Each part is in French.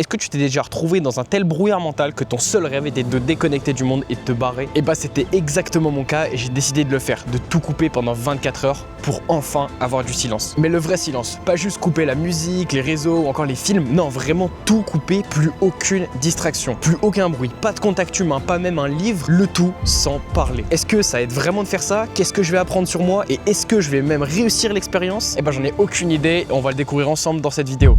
Est-ce que tu t'es déjà retrouvé dans un tel brouillard mental que ton seul rêve était de déconnecter du monde et de te barrer? Et bah c'était exactement mon cas et j'ai décidé de le faire, de tout couper pendant 24 heures pour enfin avoir du silence. Mais le vrai silence, pas juste couper la musique, les réseaux ou encore les films, non vraiment tout couper, plus aucune distraction, plus aucun bruit, pas de contact humain, pas même un livre, le tout sans parler. Est-ce que ça aide vraiment de faire ça? Qu'est-ce que je vais apprendre sur moi et est-ce que je vais même réussir l'expérience? Et bah j'en ai aucune idée, on va le découvrir ensemble dans cette vidéo.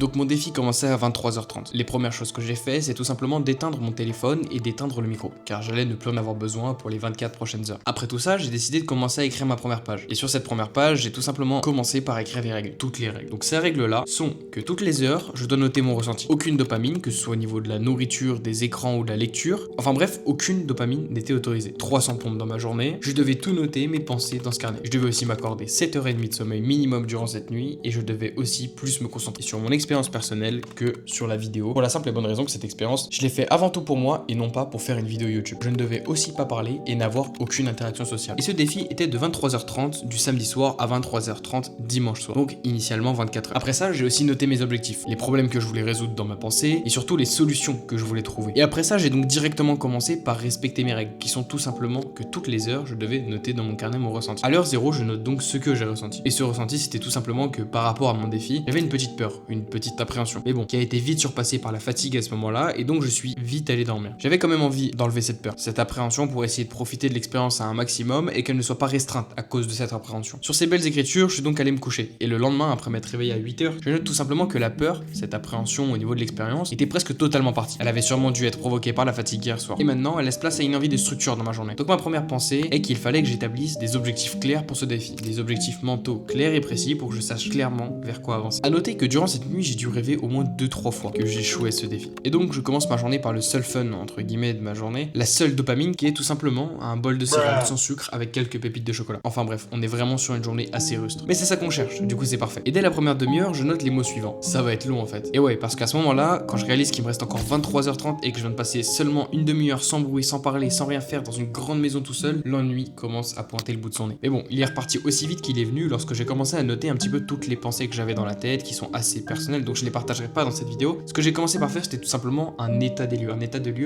Donc mon défi commençait à 23h30. Les premières choses que j'ai fait, c'est tout simplement d'éteindre mon téléphone et d'éteindre le micro, car j'allais ne plus en avoir besoin pour les 24 prochaines heures. Après tout ça, j'ai décidé de commencer à écrire ma première page. Et sur cette première page, j'ai tout simplement commencé par écrire les règles, toutes les règles. Donc ces règles-là sont que toutes les heures, je dois noter mon ressenti. Aucune dopamine, que ce soit au niveau de la nourriture, des écrans ou de la lecture. Enfin bref, aucune dopamine n'était autorisée. 300 pompes dans ma journée, je devais tout noter, mes pensées dans ce carnet. Je devais aussi m'accorder 7h30 de sommeil minimum durant cette nuit, et je devais aussi plus me concentrer sur mon expérience personnelle que sur la vidéo, pour la simple et bonne raison que cette expérience, je l'ai fait avant tout pour moi et non pas pour faire une vidéo YouTube. Je ne devais aussi pas parler et n'avoir aucune interaction sociale. Et ce défi était de 23h30 du samedi soir à 23h30 dimanche soir. Donc initialement 24 heures. Après ça, j'ai aussi noté mes objectifs, les problèmes que je voulais résoudre dans ma pensée et surtout les solutions que je voulais trouver. Et après ça, j'ai donc directement commencé par respecter mes règles, qui sont tout simplement que toutes les heures, je devais noter dans mon carnet mon ressenti. À l'heure 0, je note donc ce que j'ai ressenti. Et ce ressenti, c'était tout simplement que par rapport à mon défi, j'avais une petite peur, une petite appréhension. Mais bon, qui a été vite surpassée par la fatigue à ce moment-là, et donc je suis vite allé dormir. J'avais quand même envie d'enlever cette peur, cette appréhension, pour essayer de profiter de l'expérience à un maximum et qu'elle ne soit pas restreinte à cause de cette appréhension. Sur ces belles écritures, je suis donc allé me coucher. Et le lendemain, après m'être réveillé à 8h, je note tout simplement que la peur, cette appréhension au niveau de l'expérience, était presque totalement partie. Elle avait sûrement dû être provoquée par la fatigue hier soir. Et maintenant, elle laisse place à une envie de structure dans ma journée. Donc ma première pensée est qu'il fallait que j'établisse des objectifs clairs pour ce défi. Des objectifs mentaux clairs et précis pour que je sache clairement vers quoi avancer. À noter que durant cette nuit, j'ai dû rêver au moins 2-3 fois que j'échouais ce défi. Et donc je commence ma journée par le seul fun entre guillemets de ma journée, la seule dopamine qui est tout simplement un bol de céréales sans sucre avec quelques pépites de chocolat. Enfin bref, on est vraiment sur une journée assez rustre. Mais c'est ça qu'on cherche, du coup c'est parfait. Et dès la première demi-heure, je note les mots suivants. Ça va être long en fait. Et ouais, parce qu'à ce moment-là, quand je réalise qu'il me reste encore 23h30 et que je viens de passer seulement une demi-heure sans bruit, sans parler, sans rien faire dans une grande maison tout seul, l'ennui commence à pointer le bout de son nez. Mais bon, il est reparti aussi vite qu'il est venu lorsque j'ai commencé à noter un petit peu toutes les pensées que j'avais dans la tête, qui sont assez personnelles, donc je les partagerai pas dans cette vidéo. Ce que j'ai commencé par faire, c'était tout simplement un état des lieux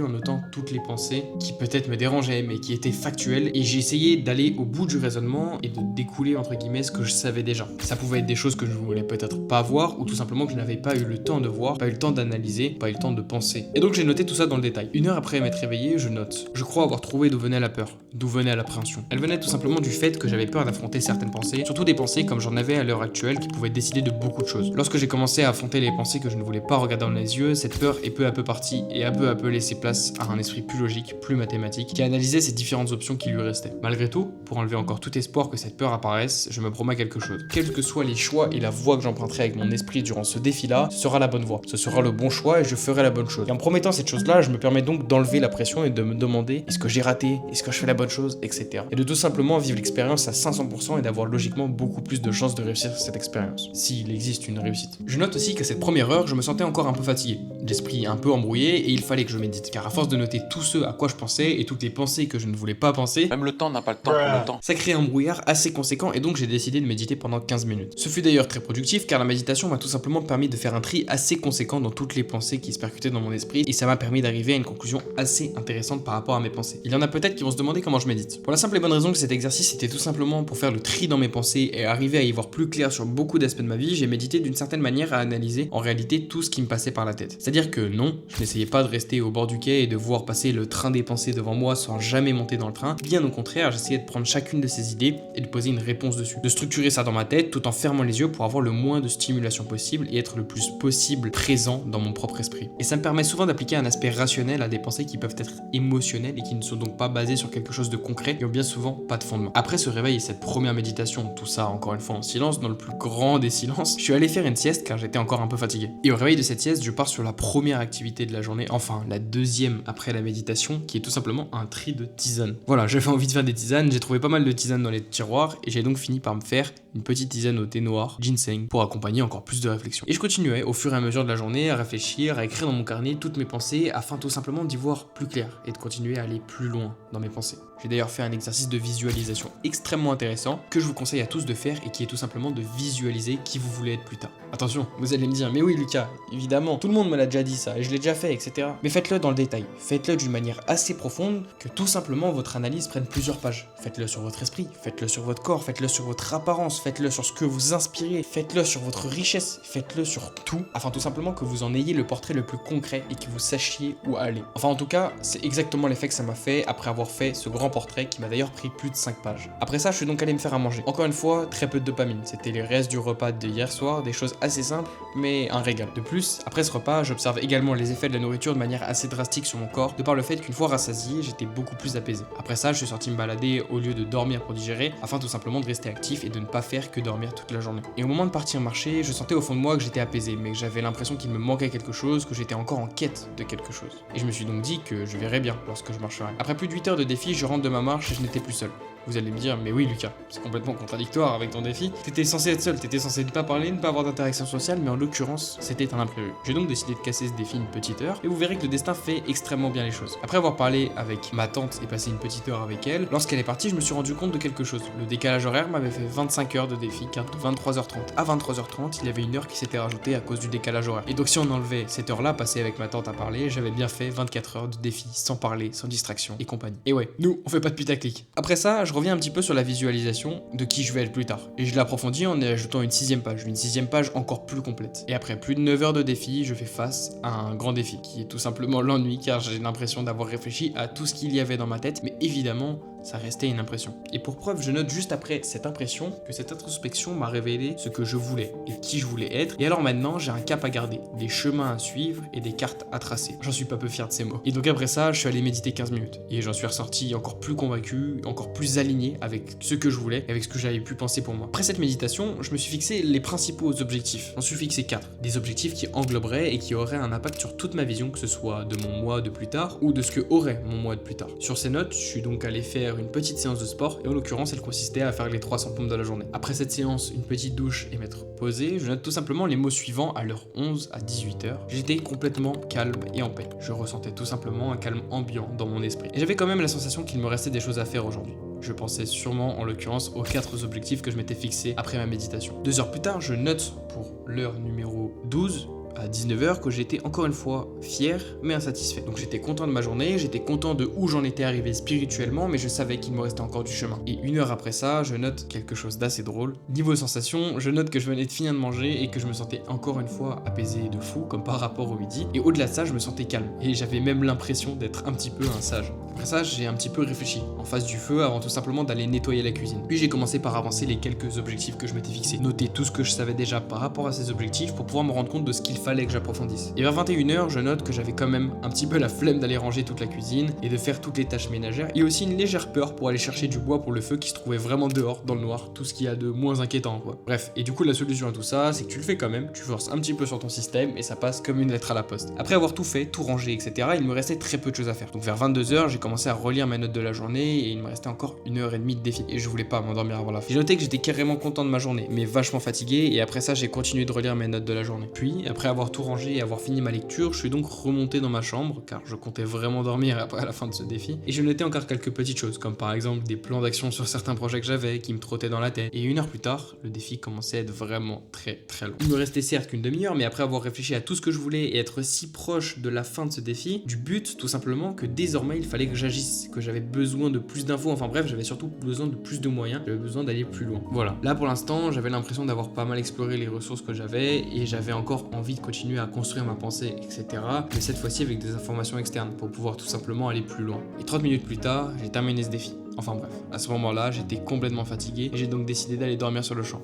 en notant toutes les pensées qui peut-être me dérangeaient mais qui étaient factuelles, et j'ai essayé d'aller au bout du raisonnement et de découler entre guillemets ce que je savais déjà. Ça pouvait être des choses que je voulais peut-être pas voir, ou tout simplement que je n'avais pas eu le temps de voir, pas eu le temps d'analyser, pas eu le temps de penser. Et donc j'ai noté tout ça dans le détail. Une heure après m'être réveillé, je note. Je crois avoir trouvé d'où venait la peur, d'où venait l'appréhension. Elle venait tout simplement du fait que j'avais peur d'affronter certaines pensées, surtout des pensées comme j'en avais à l'heure actuelle qui pouvaient décider de beaucoup de choses. Lorsque j'ai commencé à affronter les pensées que je ne voulais pas regarder dans les yeux, cette peur est peu à peu partie et a peu à peu laissé place à un esprit plus logique, plus mathématique, qui analysait ces différentes options qui lui restaient. Malgré tout, pour enlever encore tout espoir que cette peur apparaisse, je me promets quelque chose. Quels que soient les choix et la voie que j'emprunterai avec mon esprit durant ce défi-là, ce sera la bonne voie. Ce sera le bon choix et je ferai la bonne chose. Et en promettant cette chose-là, je me permets donc d'enlever la pression et de me demander est-ce que j'ai raté, est-ce que je fais la bonne chose, etc. Et de tout simplement vivre l'expérience à 500% et d'avoir logiquement beaucoup plus de chances de réussir cette expérience, s'il existe une réussite. Je note aussi qu'à cette première heure, je me sentais encore un peu fatigué, l'esprit un peu embrouillé, et il fallait que je médite. Car à force de noter tout ce à quoi je pensais et toutes les pensées que je ne voulais pas penser, même le temps n'a pas le temps pour le temps. ça crée un brouillard assez conséquent, et donc j'ai décidé de méditer pendant 15 minutes. Ce fut d'ailleurs très productif car la méditation m'a tout simplement permis de faire un tri assez conséquent dans toutes les pensées qui se percutaient dans mon esprit, et ça m'a permis d'arriver à une conclusion assez intéressante par rapport à mes pensées. Il y en a peut-être qui vont se demander comment je médite. Pour la simple et bonne raison que cet exercice était tout simplement pour faire le tri dans mes pensées et arriver à y voir plus clair sur beaucoup d'aspects de ma vie. J'ai médité d'une certaine manière à analyser en réalité tout ce qui me passait par la tête. C'est-à-dire que non, je n'essayais pas de rester au bord du quai et de voir passer le train des pensées devant moi sans jamais monter dans le train. Bien au contraire, j'essayais de prendre chacune de ces idées et de poser une réponse dessus. De structurer ça dans ma tête tout en fermant les yeux pour avoir le moins de stimulation possible et être le plus possible présent dans mon propre esprit. Et ça me permet souvent d'appliquer un aspect rationnel à des pensées qui peuvent être émotionnelles et qui ne sont donc pas basées sur quelque chose de concret et ont bien souvent pas de fondement. Après ce réveil et cette première méditation, tout ça encore une fois en silence, dans le plus grand des silences, je suis allé faire une sieste car j'étais encore un peu fatigué. Et au réveil de cette sieste, je pars sur la première activité de la journée, enfin la deuxième après la méditation, qui est tout simplement un tri de tisanes. Voilà, j'avais envie de faire des tisanes, j'ai trouvé pas mal de tisanes dans les tiroirs et j'ai donc fini par me faire une petite tisane au thé noir, ginseng, pour accompagner encore plus de réflexion. Et je continuais au fur et à mesure de la journée à réfléchir, à écrire dans mon carnet toutes mes pensées afin tout simplement d'y voir plus clair et de continuer à aller plus loin dans mes pensées. J'ai d'ailleurs fait un exercice de visualisation extrêmement intéressant que je vous conseille à tous de faire et qui est tout simplement de visualiser qui vous voulez être plus tard. Attention, vous Vous allez me dire, mais oui Lucas, évidemment, tout le monde me l'a déjà dit ça, et je l'ai déjà fait, etc. Mais faites-le dans le détail, faites-le d'une manière assez profonde, que tout simplement votre analyse prenne plusieurs pages. Faites-le sur votre esprit, faites-le sur votre corps, faites-le sur votre apparence, faites-le sur ce que vous inspirez, faites-le sur votre richesse, faites-le sur tout, afin tout simplement que vous en ayez le portrait le plus concret et que vous sachiez où aller. Enfin en tout cas, c'est exactement l'effet que ça m'a fait après avoir fait ce grand portrait qui m'a d'ailleurs pris plus de 5 pages. Après ça, je suis donc allé me faire à manger. Encore une fois, très peu de dopamine, c'était les restes du repas de hier soir, des choses assez simples, mais un régal. De plus, après ce repas, j'observe également les effets de la nourriture de manière assez drastique sur mon corps, de par le fait qu'une fois rassasié, j'étais beaucoup plus apaisé. Après ça, je suis sorti me balader au lieu de dormir pour digérer, afin tout simplement de rester actif et de ne pas faire que dormir toute la journée. Et au moment de partir marcher, je sentais au fond de moi que j'étais apaisé, mais que j'avais l'impression qu'il me manquait quelque chose, que j'étais encore en quête de quelque chose. Et je me suis donc dit que je verrais bien lorsque je marcherais. Après plus de 8 heures de défi, je rentre de ma marche et je n'étais plus seul. Vous allez me dire, mais oui Lucas, c'est complètement contradictoire avec ton défi. T'étais censé être seul, t'étais censé ne pas parler, ne pas avoir d'interaction sociale, mais en l'occurrence, c'était un imprévu. J'ai donc décidé de casser ce défi une petite heure, et vous verrez que le destin fait extrêmement bien les choses. Après avoir parlé avec ma tante et passé une petite heure avec elle, lorsqu'elle est partie, je me suis rendu compte de quelque chose. Le décalage horaire m'avait fait 25 heures de défi, car de 23h30 à 23h30, il y avait une heure qui s'était rajoutée à cause du décalage horaire. Et donc si on enlevait cette heure-là passée avec ma tante à parler, j'avais bien fait 24 heures de défi, sans parler, sans distraction et compagnie. Et ouais, nous, on fait pas de putaclic. Après ça, je reviens un petit peu sur la visualisation de qui je vais être plus tard. Et je l'approfondis en y ajoutant une 6ème page encore plus complète. Et après plus de 9 heures de défi, je fais face à un grand défi, qui est tout simplement l'ennui, car j'ai l'impression d'avoir réfléchi à tout ce qu'il y avait dans ma tête, mais évidemment, ça restait une impression. Et pour preuve, je note juste après cette impression que cette introspection m'a révélé ce que je voulais et qui je voulais être. Et alors maintenant, j'ai un cap à garder, des chemins à suivre et des cartes à tracer. J'en suis pas peu fier de ces mots. Et donc après ça, je suis allé méditer 15 minutes. Et j'en suis ressorti encore plus convaincu, encore plus aligné avec ce que je voulais, avec ce que j'avais pu penser pour moi. Après cette méditation, je me suis fixé les principaux objectifs. J'en suis fixé 4. Des objectifs qui engloberaient et qui auraient un impact sur toute ma vision, que ce soit de mon moi de plus tard ou de ce que aurait mon moi de plus tard. Sur ces notes, je suis donc allé faire une petite séance de sport, et en l'occurrence elle consistait à faire les 300 pompes de la journée. Après cette séance, une petite douche et m'être posé, je note tout simplement les mots suivants à l'heure 11 à 18h. J'étais complètement calme et en paix. Je ressentais tout simplement un calme ambiant dans mon esprit. Et j'avais quand même la sensation qu'il me restait des choses à faire aujourd'hui. Je pensais sûrement en l'occurrence aux 4 objectifs que je m'étais fixés après ma méditation. 2 heures plus tard, je note pour l'heure numéro 12 à 19h que j'étais encore une fois fier mais insatisfait. Donc j'étais content de ma journée, j'étais content de où j'en étais arrivé spirituellement, mais je savais qu'il me restait encore du chemin. Et 1 heure après ça, je note quelque chose d'assez drôle. Niveau sensation, je note que je venais de finir de manger et que je me sentais encore une fois apaisé de fou, comme par rapport au midi. Et au-delà de ça, je me sentais calme. Et j'avais même l'impression d'être un petit peu un sage. Après ça, j'ai un petit peu réfléchi, en face du feu, avant tout simplement d'aller nettoyer la cuisine. Puis j'ai commencé par avancer les quelques objectifs que je m'étais fixés. Noter tout ce que je savais déjà par rapport à ces objectifs pour pouvoir me rendre compte de ce qu'il fallait que j'approfondisse. Et vers 21h, je note que j'avais quand même un petit peu la flemme d'aller ranger toute la cuisine et de faire toutes les tâches ménagères. Et aussi une légère peur pour aller chercher du bois pour le feu qui se trouvait vraiment dehors, dans le noir, tout ce qu'il y a de moins inquiétant, quoi. Bref, et du coup la solution à tout ça, c'est que tu le fais quand même, tu forces un petit peu sur ton système et ça passe comme une lettre à la poste. Après avoir tout fait, tout rangé, etc., il me restait très peu de choses à faire. Donc vers 22h, j'ai commencé à relire mes notes de la journée et il me restait encore 1h30 de défi. Et je voulais pas m'endormir avant la fin. J'ai noté que j'étais carrément content de ma journée, mais vachement fatigué, et après ça, j'ai continué de relire mes notes de la journée. Puis, après avoir tout rangé et avoir fini ma lecture, je suis donc remonté dans ma chambre, car je comptais vraiment dormir après la fin de ce défi. Et je notais encore quelques petites choses, comme par exemple des plans d'action sur certains projets que j'avais, qui me trottaient dans la tête. Et 1 heure plus tard, le défi commençait à être vraiment très long. Il me restait certes qu'une demi-heure, mais après avoir réfléchi à tout ce que je voulais et être si proche de la fin de ce défi, du but tout simplement que désormais il fallait que j'agisse, que j'avais besoin de plus d'infos, enfin bref, j'avais surtout besoin de plus de moyens, j'avais besoin d'aller plus loin. Voilà. Là pour l'instant, j'avais l'impression d'avoir pas mal exploré les ressources que j'avais et j'avais encore envie de continuer à construire ma pensée, etc. Mais cette fois-ci avec des informations externes pour pouvoir tout simplement aller plus loin. Et 30 minutes plus tard, j'ai terminé ce défi. Enfin bref, à ce moment-là, j'étais complètement fatigué et j'ai donc décidé d'aller dormir sur le champ.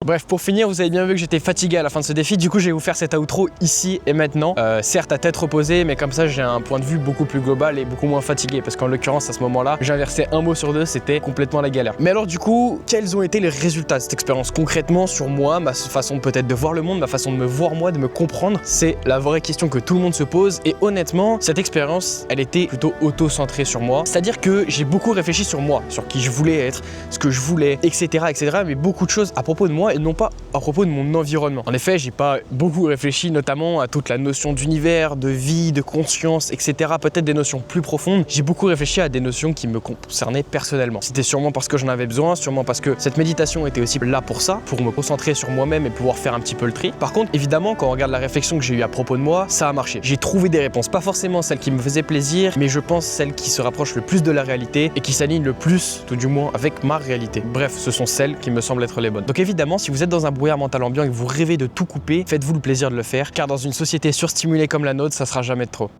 Bref, pour finir, vous avez bien vu que j'étais fatigué à la fin de ce défi, du coup je vais vous faire cet outro ici et maintenant. Certes à tête reposée, mais comme ça j'ai un point de vue beaucoup plus global et beaucoup moins fatigué, parce qu'en l'occurrence à ce moment-là, j'ai inversé un mot sur 2, c'était complètement la galère. Mais alors du coup, quels ont été les résultats de cette expérience concrètement sur moi, ma façon peut-être de voir le monde, ma façon de me voir moi, de me comprendre? C'est la vraie question que tout le monde se pose, et honnêtement, cette expérience, elle était plutôt auto-centrée sur moi. C'est-à-dire que j'ai beaucoup réfléchi sur moi, sur qui je voulais être, ce que je voulais, etc., etc., mais beaucoup de choses à propos de moi, et non pas à propos de mon environnement. En effet, j'ai pas beaucoup réfléchi notamment à toute la notion d'univers, de vie, de conscience, etc. Peut-être des notions plus profondes. J'ai beaucoup réfléchi à des notions qui me concernaient personnellement. C'était sûrement parce que j'en avais besoin, sûrement parce que cette méditation était aussi là pour ça, pour me concentrer sur moi-même et pouvoir faire un petit peu le tri. Par contre, évidemment, quand on regarde la réflexion que j'ai eue à propos de moi, ça a marché. J'ai trouvé des réponses, pas forcément celles qui me faisaient plaisir, mais je pense celles qui se rapprochent le plus de la réalité et qui s'alignent le plus, tout du moins, avec ma réalité. Bref, ce sont celles qui me semblent être les bonnes. Donc évidemment, si vous êtes dans un brouillard mental ambiant et que vous rêvez de tout couper, faites-vous le plaisir de le faire, car dans une société surstimulée comme la nôtre, ça sera jamais de trop.